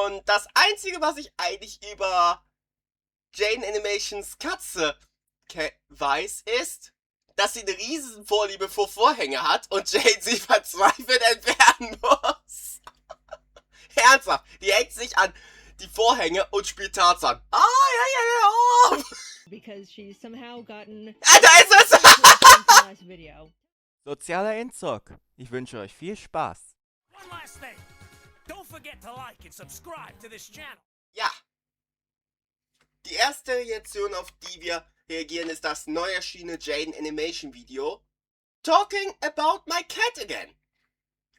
Und das Einzige, was ich eigentlich über Jaiden Animations Katze weiß, ist, dass sie eine riesen Vorliebe für Vorhänge hat und Jaiden sie verzweifelt entfernen muss. Ernsthaft, die hängt sich an die Vorhänge und spielt Tarzan. Ah, ja, ja. Because she's somehow gotten Da ist es! last video. Sozialer Entzug. Ich wünsche euch viel Spaß. One last thing. Don't forget to like and subscribe to this channel. Ja. Die erste Reaktion, auf die wir reagieren, ist das neu erschienene Jaiden Animation Video Talking About My Cat Again.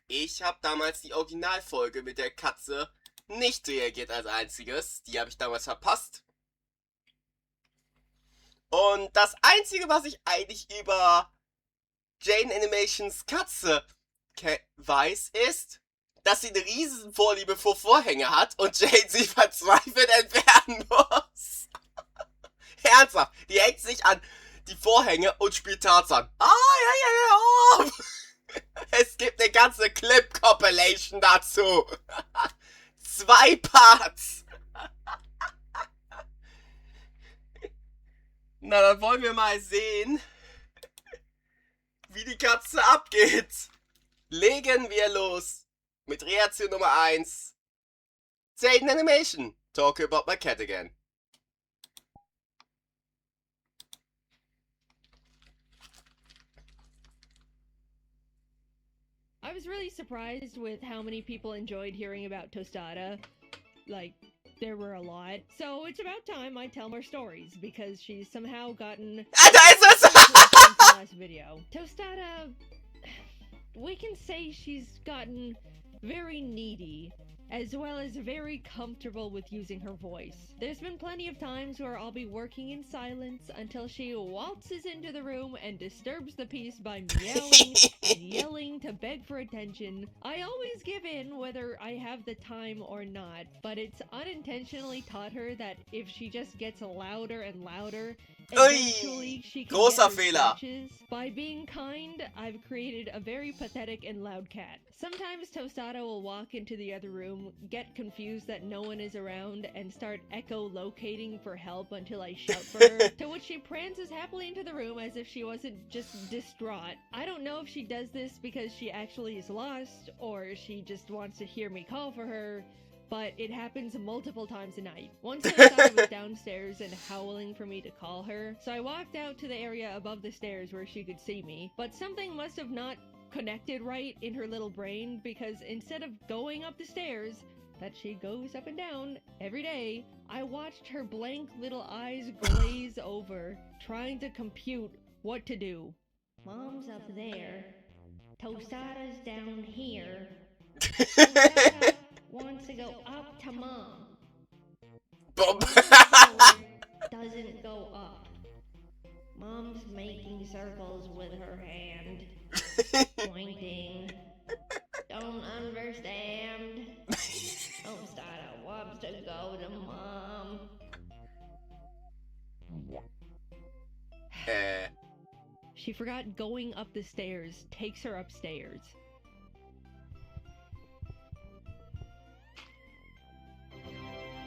Ich habe damals die Originalfolge mit der Katze nicht reagiert als einziges. Die habe ich damals verpasst. Und das Einzige, was ich eigentlich über Jaiden Animations Katze weiß, ist, dass sie eine riesen Vorliebe für Vorhänge hat und Jaiden sie verzweifelt entfernen muss. Ernsthaft, die hängt sich an die Vorhänge und spielt Tarzan. Ah, ja. Es gibt eine ganze Clip-Compilation dazu. 2 Parts. Na, dann wollen wir mal sehen, wie die Katze abgeht. Legen wir los mit Reaktion Nummer 1. Jaiden Animation. Talk about my cat again. I was really surprised with how many people enjoyed hearing about Tostada. Like, there were a lot. So it's about time I tell more stories, because she's somehow gotten Da ist es! last video. Tostada, we can say she's gotten very needy, as well as very comfortable with using her voice. There's been plenty of times where I'll be working in silence until she waltzes into the room and disturbs the peace by meowing and yelling to beg for attention. I always give in whether I have the time or not, but it's unintentionally taught her that if she just gets louder and louder, eventually she can großer get her Fehler. scratches. By being kind, I've created a very pathetic and loud cat. Sometimes Tostada will walk into the other room, get confused that no one is around, and start echolocating for help until I shout for her, to which she prances happily into the room as if she wasn't just distraught. I don't know if she does this because she actually is lost, or she just wants to hear me call for her, but it happens multiple times a night. Once Tostada was downstairs and howling for me to call her, so I walked out to the area above the stairs where she could see me, but something must have not connected right in her little brain, because instead of going up the stairs that she goes up and down every day, I watched her blank little eyes glaze over, trying to compute what to do. Mom's up there. Tostada's down here. Tostada wants to go up to Mom. Mom's board doesn't go up. Mom's making circles with her hand. Pointing. Don't understand. Tostada wants to go to Mom. She forgot going up the stairs takes her upstairs.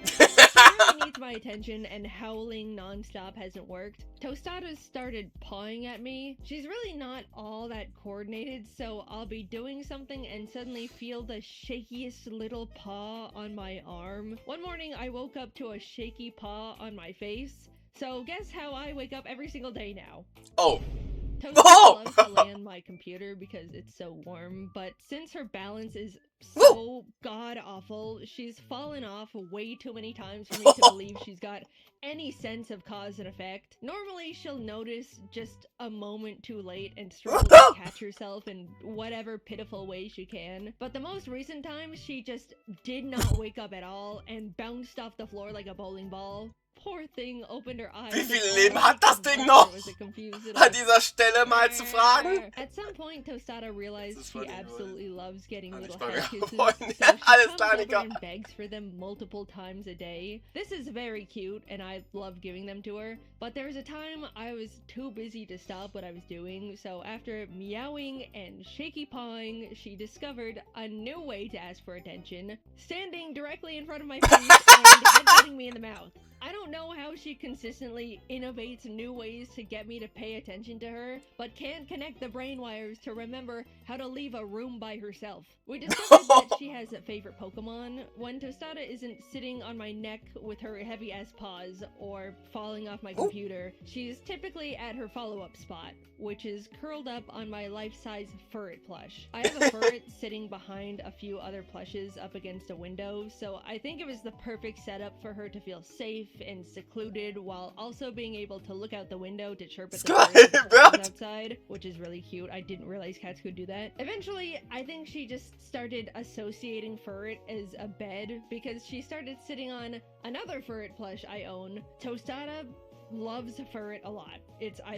She needs my attention, and howling non-stop hasn't worked. Tostada started pawing at me. She's really not all that coordinated, so I'll be doing something and suddenly feel the shakiest little paw on my arm. One morning I woke up to a shaky paw on my face. So guess how I wake up every single day now? Oh. Tostada loves to lay on my computer because it's so warm, but since her balance is so god-awful, she's fallen off way too many times for me to believe she's got any sense of cause and effect. Normally, she'll notice just a moment too late and struggle to catch herself in whatever pitiful way she can. But the most recent time, she just did not wake up at all and bounced off the floor like a bowling ball. poor thing opened her eyes. Wie viel and Leben all hat she das could Ding muster noch? was a confused An dieser Stelle mal zu fragen. At some point, Tostada realized Das ist she funny, absolutely loves getting Kann little ich bei mir head kisses, freuen. so she Alles comes klar, over Nico. and begs for them multiple times a day. This is very cute, and I love giving them to her, but there was a time I was too busy to stop what I was doing, so after meowing and shaky pawing, she discovered a new way to ask for attention, standing directly in front of my face and headbutting me in the mouth. I don't know how she consistently innovates new ways to get me to pay attention to her, but can't connect the brain wires to remember how to leave a room by herself. We discovered that she has a favorite Pokemon. When Tostada isn't sitting on my neck with her heavy-ass paws or falling off my computer, she's typically at her follow-up spot, which is curled up on my life-size Furret plush. I have a Furret sitting behind a few other plushes up against a window, so I think it was the perfect setup for her to feel safe and secluded while also being able to look out the window to chirp at the birds outside, which is really cute. I didn't realize cats could do that. Eventually, I think she just started associating Furret as a bed because she started sitting on another Furret plush I own. Tostada loves Furret a lot. It's her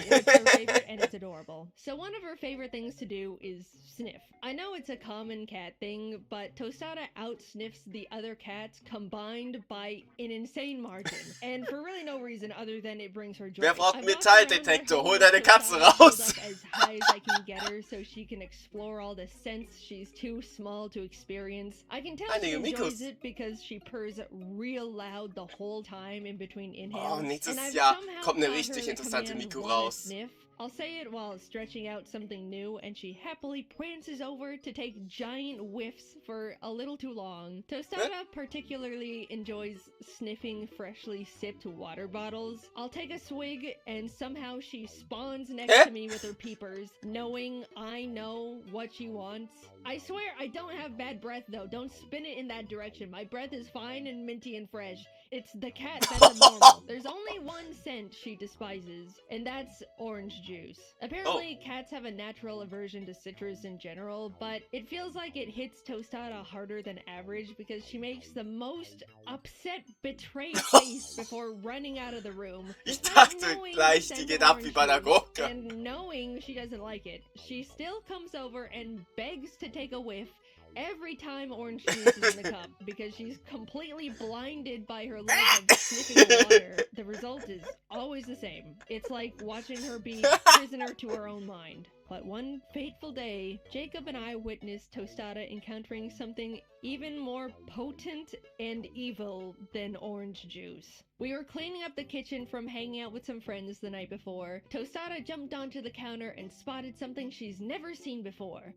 favorite and it's adorable. So one of her favorite things to do is sniff. I know it's a common cat thing, but Tostada outsniffs the other cats combined by an insane margin. And for really no reason other than it brings her joy. Wer braucht einen Metalldetektor? Hol deine Katze raus! As high as I can get her so she can explore all the scents she's too small to experience. I can tell she enjoys it because she purrs real loud the whole time in between inhales. Oh, nächstes Jahr kommt eine richtig interessante Miku raus. Sniff. I'll say it while stretching out something new, and she happily prances over to take giant whiffs for a little too long. Tostada particularly enjoys sniffing freshly sipped water bottles. I'll take a swig, and somehow she spawns next to me with her peepers, knowing I know what she wants. I swear I don't have bad breath though. Don't spin it in that direction. My breath is fine and minty and fresh. It's the cat that's abnormal. There's only one scent she despises, and that's orange juice. Apparently, cats have a natural aversion to citrus in general, but it feels like it hits Tostada harder than average because she makes the most upset, betrayed face before running out of the room. Ich dachte gleich, die geht ab wie bei der Gurke. And knowing she doesn't like it, she still comes over and begs to take a whiff every time orange juice is in the cup because she's completely blinded by her love of sniffing water. The result is always the same. It's like watching her be prisoner to her own mind. But one fateful day, Jacob and I witnessed Tostada encountering something even more potent and evil than orange juice. We were cleaning up the kitchen from hanging out with some friends the night before. Tostada jumped onto the counter and spotted something she's never seen before.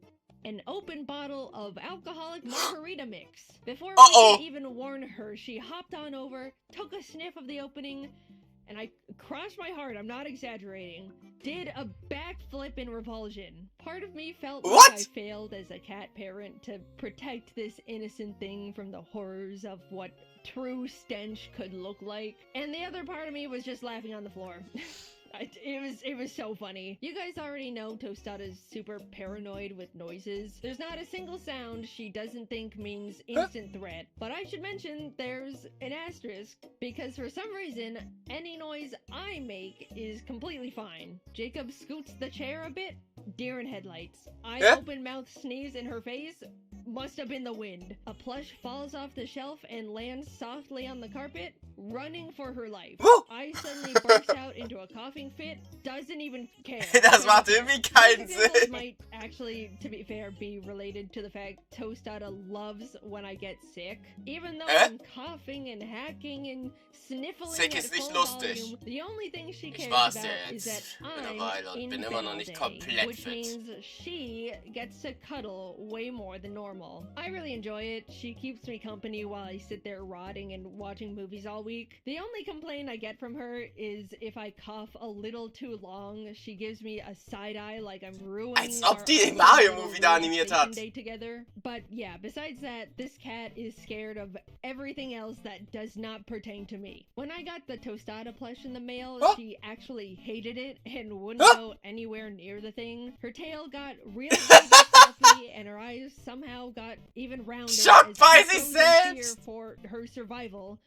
An open bottle of alcoholic margarita mix. Before we could even warn her, she hopped on over, took a sniff of the opening, and I crossed my heart, I'm not exaggerating, did a backflip in revulsion. Part of me felt like I failed as a cat parent to protect this innocent thing from the horrors of what true stench could look like. And the other part of me was just laughing on the floor. It was so funny. You guys already know Tostada's super paranoid with noises. There's not a single sound she doesn't think means instant threat. But I should mention there's an asterisk because for some reason any noise I make is completely fine. Jacob scoots the chair a bit, deer in headlights. I open mouth sneeze in her face. Must have been the wind. A plush falls off the shelf and lands softly on the carpet, running for her life. I suddenly burst out into a coughing fit, doesn't even care. Das macht irgendwie keinen Sinn. Might actually, to be fair, be related to the fact Tostada loves when I get sick. Even though I'm coughing and hacking and sniffling Sick at ist nicht full lustig. volume, the only thing she cares war's about ja is jetzt that eine I'm Weile und in bin bed immer noch all nicht day, komplett which fit. means she gets to cuddle way more than normal. I really enjoy it. She keeps me company while I sit there rotting and watching movies all week. The only complaint I get from her is if I cough a little too long, she gives me a side eye like I'm ruining Als ob our die den awesome Mario-Movie da animiert relaxation hat. day together. But yeah, besides that, this cat is scared of everything else that does not pertain to me. When I got the Tostada plush in the mail, she actually hated it and wouldn't go anywhere near the thing. Her tail got real big and fluffy, and her eyes somehow got even rounder Schock as bei she sich froze in fear selbst! for her survival.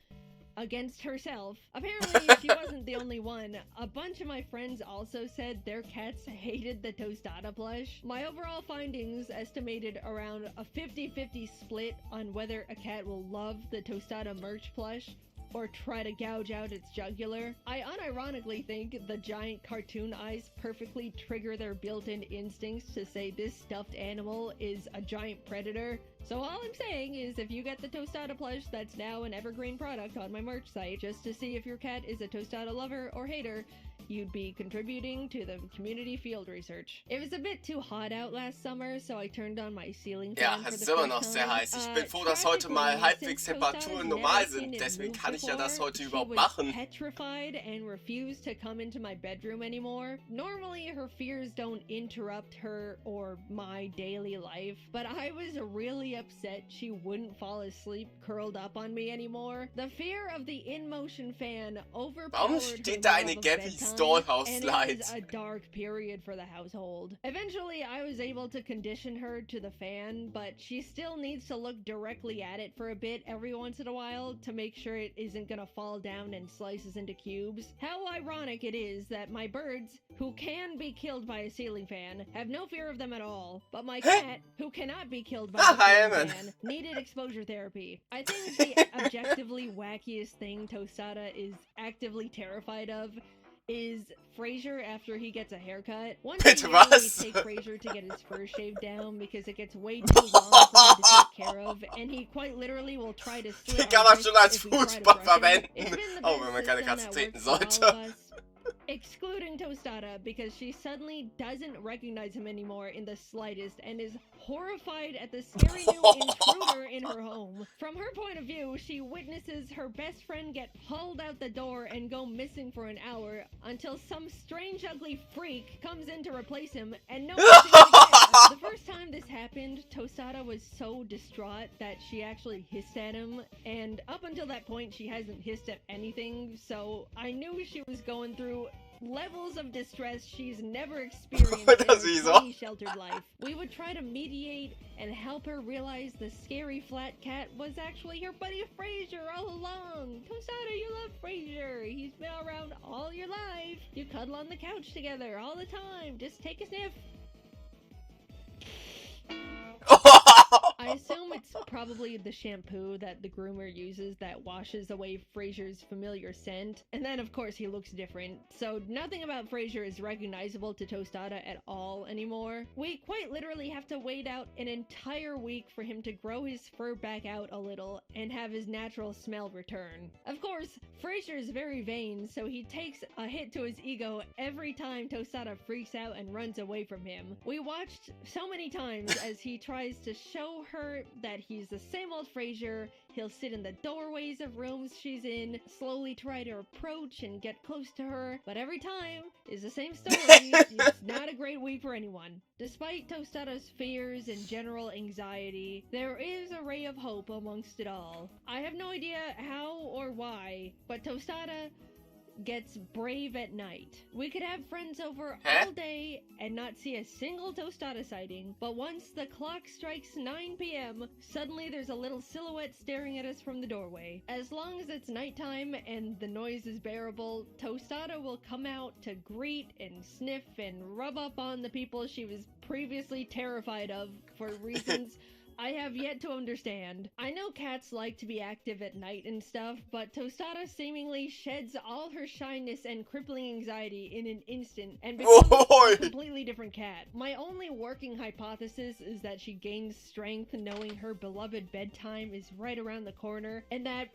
against herself. Apparently, she wasn't the only one. A bunch of my friends also said their cats hated the Tostada plush. My overall findings estimated around a 50-50 split on whether a cat will love the Tostada merch plush or try to gouge out its jugular. I unironically think the giant cartoon eyes perfectly trigger their built-in instincts to say this stuffed animal is a giant predator. So all I'm saying is if you get the Tostada plush that's now an evergreen product on my merch site, just to see if your cat is a Tostada lover or hater, you'd be contributing to the community field research. It was a bit too hot out last summer, so I turned on my ceiling Ja, fan es for ist the immer first noch sehr time. heiß. Ich bin froh, dass heute mal halbwegs Temperaturen normal sind. Deswegen kann ich ja das heute überhaupt machen. Petrified and refused to come into my bedroom anymore. Normally, her fears don't interrupt her or my daily life, but I was really upset she wouldn't fall asleep curled up on me anymore. The fear of the in-motion fan overpowered Warum her steht da love eine of Gabby's bedtime, Dollhouse and Slide? it was a dark period for the household. Eventually, I was able to condition her to the fan, but she still needs to look directly at it for a bit every once in a while to make sure it isn't gonna fall down and slices into cubes. How ironic it is that my birds, who can be killed by a ceiling fan, have no fear of them at all, but my cat, who cannot be killed by a ceiling fan, needed exposure therapy. I think the objectively wackiest thing Tostada is actively terrified of is Frasier after he gets a haircut. Once a year, we take Frasier to get his fur shaved down because it gets way too long for him to take care of, and he quite literally will try to slit Die kann man schon als Fußball verwenden. Oh, wenn man keine Katze treten sollte. Excluding Tostada because she suddenly doesn't recognize him anymore in the slightest and is horrified at the scary new intruder in her home. From her point of view, she witnesses her best friend get hauled out the door and go missing for an hour until some strange ugly freak comes in to replace him and no one seems to care. The first time this happened, Tostada was so distraught that she actually hissed at him, and up until that point she hasn't hissed at anything, so I knew she was going through levels of distress she's never experienced in her tiny sheltered life. We would try to mediate and help her realize the scary flat cat was actually her buddy Frasier all along. Tostada, you love Frasier. He's been around all your life. You cuddle on the couch together all the time. Just take a sniff. I assume it's probably the shampoo that the groomer uses that washes away Frasier's familiar scent. And then, of course, he looks different. So nothing about Frasier is recognizable to Tostada at all anymore. We quite literally have to wait out an entire week for him to grow his fur back out a little and have his natural smell return. Of course, Frasier is very vain, so he takes a hit to his ego every time Tostada freaks out and runs away from him. We watched so many times as he tries to show her that he's the same old Frasier. He'll sit in the doorways of rooms she's in, slowly try to approach and get close to her, but every time is the same story. It's not a great week for anyone. Despite Tostada's fears and general anxiety, there is a ray of hope amongst it all. I have no idea how or why, but Tostada gets brave at night. We could have friends over all day and not see a single Tostada sighting, but once the clock strikes 9 p.m., suddenly there's a little silhouette staring at us from the doorway. As long as it's nighttime and the noise is bearable, Tostada will come out to greet and sniff and rub up on the people she was previously terrified of for reasons I have yet to understand. I know cats like to be active at night and stuff, but Tostada seemingly sheds all her shyness and crippling anxiety in an instant and becomes a completely different cat. My only working hypothesis is that she gains strength knowing her beloved bedtime is right around the corner, and that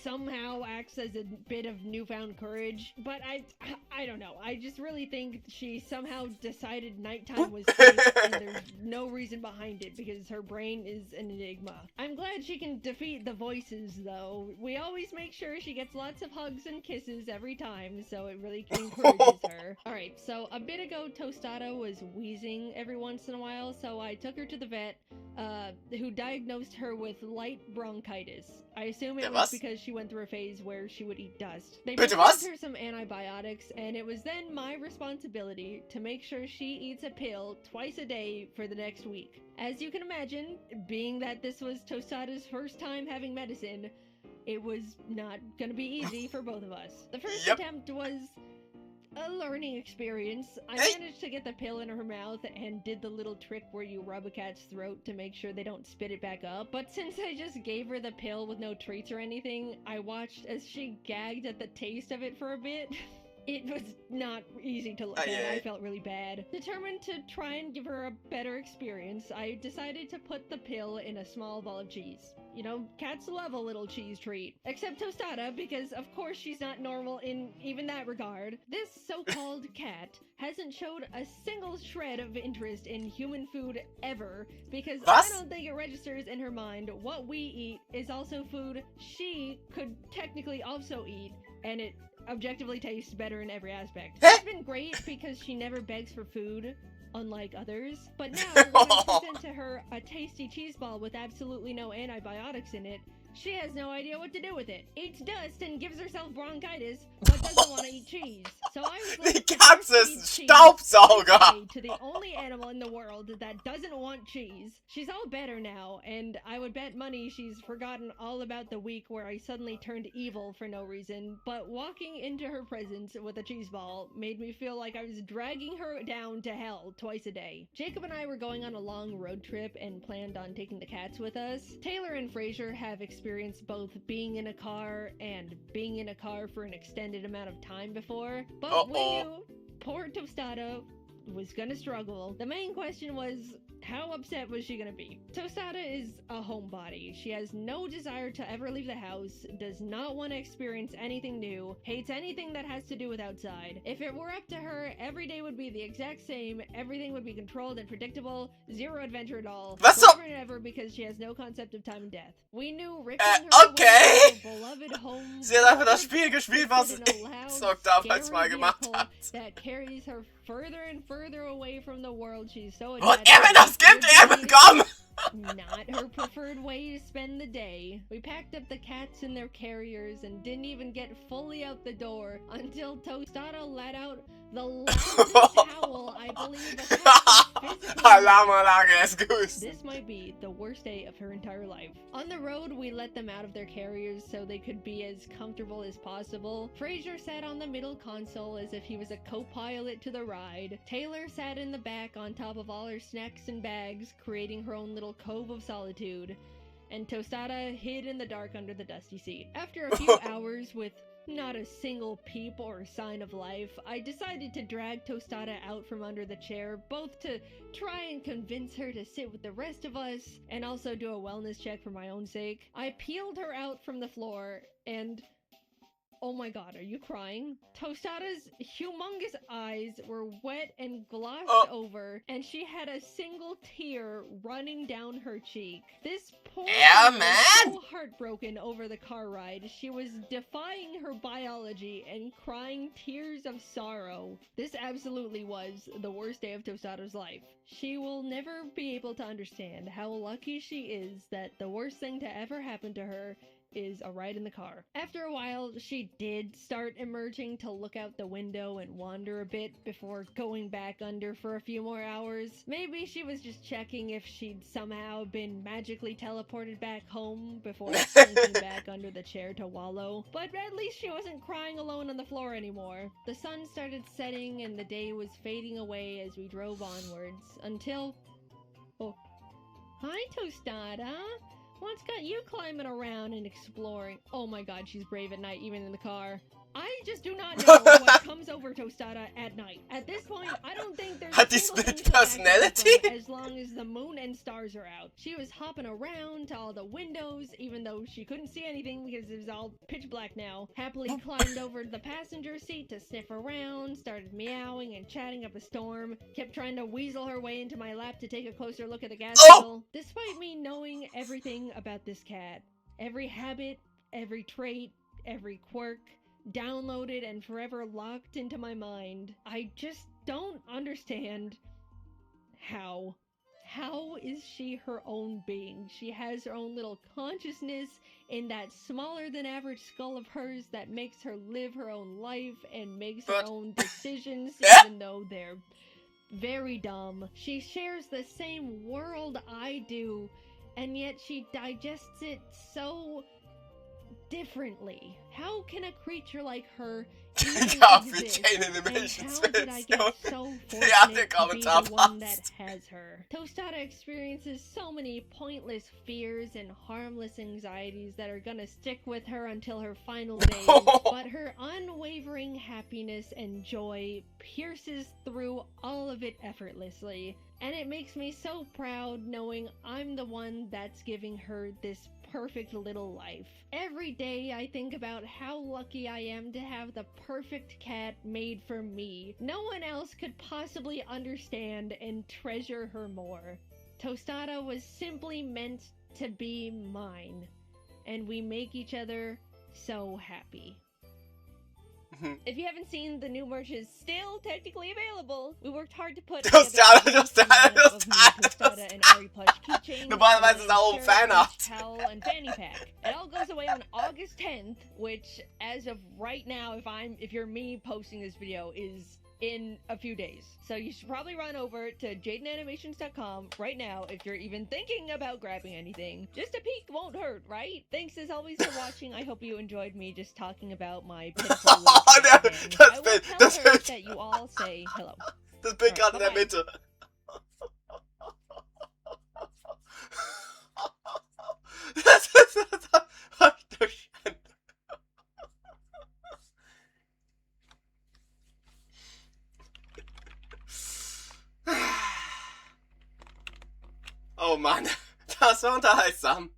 somehow acts as a bit of newfound courage, but I don't know. I just really think she somehow decided nighttime was safe and there's no reason behind it because her brain is an enigma. I'm glad she can defeat the voices though. We always make sure she gets lots of hugs and kisses every time, so it really encourages her. Alright, so a bit ago Tostada was wheezing every once in a while, so I took her to the vet, who diagnosed her with light bronchitis. I assume it was because she went through a phase where she would eat dust. They prescribed her some antibiotics, and it was then my responsibility to make sure she eats a pill twice a day for the next week. As you can imagine, being that this was Tostada's first time having medicine, it was not gonna be easy for both of us. The first Yep. attempt was a learning experience. I Hey. managed to get the pill in her mouth and did the little trick where you rub a cat's throat to make sure they don't spit it back up. But since I just gave her the pill with no treats or anything, I watched as she gagged at the taste of it for a bit. It was not easy to look at. I felt really bad. Determined to try and give her a better experience, I decided to put the pill in a small ball of cheese. You know, cats love a little cheese treat. Except Tostada, because of course she's not normal in even that regard. This so-called cat hasn't showed a single shred of interest in human food ever, because I don't think it registers in her mind what we eat is also food she could technically also eat, and it objectively tastes better in every aspect. It's been great because she never begs for food, unlike others. But now, when I present to her a tasty cheese ball with absolutely no antibiotics in it, she has no idea what to do with it. Eats dust and gives herself bronchitis, but doesn't want to eat cheese. So I was like, Die Katze ist ein cheese Staubsauger! to the only animal in the world that doesn't want cheese. She's all better now, and I would bet money she's forgotten all about the week where I suddenly turned evil for no reason. But walking into her presence with a cheese ball made me feel like I was dragging her down to hell twice a day. Jacob and I were going on a long road trip and planned on taking the cats with us. Taylor and Fraser have experienced both being in a car and being in a car for an extended amount of time before, but we knew poor Tostada was gonna struggle. The main question was, how upset was she gonna be? Tostada is a homebody. She has no desire to ever leave the house, does not want to experience anything new, hates anything that has to do with outside. If it were up to her, every day would be the exact same, everything would be controlled and predictable, zero adventure at all, forever and ever, because she has no concept of time and death. We knew ripping her away from her beloved home. Sie hat einfach das Spiel gespielt, was Zock damals mal gemacht hat. That carries her further and further away from the world she's so Und immer das gibt bekommen! Not her preferred way to spend the day. We packed up the cats in their carriers and didn't even get fully out the door until Tostada let out the loudest howl I believe a cat physically. Alarmanlage ist gut. This might be the worst day of her entire life. On the road, we let them out of their carriers so they could be as comfortable as possible. Fraser sat on the middle console as if he was a co-pilot to the ride. Taylor sat in the back on top of all her snacks and bags, creating her own little cove of solitude. And Tostada hid in the dark under the dusty seat. After a few hours with not a single peep or sign of life, I decided to drag Tostada out from under the chair, both to try and convince her to sit with the rest of us, and also do a wellness check for my own sake. I peeled her out from the floor, and oh my god, are you crying? Tostada's humongous eyes were wet and glossed over, and she had a single tear running down her cheek. This poor girl was so heartbroken over the car ride. She was defying her biology and crying tears of sorrow. This absolutely was the worst day of Tostada's life. She will never be able to understand how lucky she is that the worst thing to ever happen to her is a ride in the car. After a while, she did start emerging to look out the window and wander a bit before going back under for a few more hours. Maybe she was just checking if she'd somehow been magically teleported back home before slinking back under the chair to wallow. But at least she wasn't crying alone on the floor anymore. The sun started setting and the day was fading away as we drove onwards, until... Oh. Hi, Tostada! What's got you climbing around and exploring? Oh my god, she's brave at night, even in the car. I just do not know what comes over Tostada at night. At this point, I don't think there's Hat die a single thing split to back personality? her from as long as the moon and stars are out. She was hopping around to all the windows, even though she couldn't see anything because it was all pitch black now. Happily climbed over to the passenger seat to sniff around, started meowing and chatting up a storm, kept trying to weasel her way into my lap to take a closer look at the gas pedal. Despite me knowing everything about this cat, every habit, every trait, every quirk, downloaded and forever locked into my mind, I just don't understand how. How is she her own being? She has her own little consciousness in that smaller than average skull of hers that makes her live her own life and makes her own decisions, even though they're very dumb. She shares the same world I do, and yet she digests it so differently. How can a creature like her even Ja, für exist? Jaiden And Animations how did I get Version. so Der hat den fortunate to be Kommentar the one that fast. has her? Tostada experiences so many pointless fears and harmless anxieties that are gonna stick with her until her final days, but her unwavering happiness and joy pierces through all of it effortlessly, and it makes me so proud knowing I'm the one that's giving her this perfect little life. Every day I think about how lucky I am to have the perfect cat made for me. No one else could possibly understand and treasure her more. Tostada was simply meant to be mine, and we make each other so happy. If you haven't seen, the new merch is still technically available. We worked hard to put Tostada, together a Tostada, lineup of new Tostada, Tostada and Ari plush keychains, Normalerweise ist da oben shirt, Fanart. beach towel, and fanny pack. It all goes away on August 10th, which, as of right now, if you're me posting this video, is in a few days. So you should probably run over to JaidenAnimations.com right now if you're even thinking about grabbing anything. Just a peek won't hurt, right? Thanks as always for watching. I hope you enjoyed me just talking about my pitiful little cat again. I will tell das her Bild, that you all say hello. das Bild gerade in der Alright, Mitte. Das ist Oh Mann, das war unterhaltsam.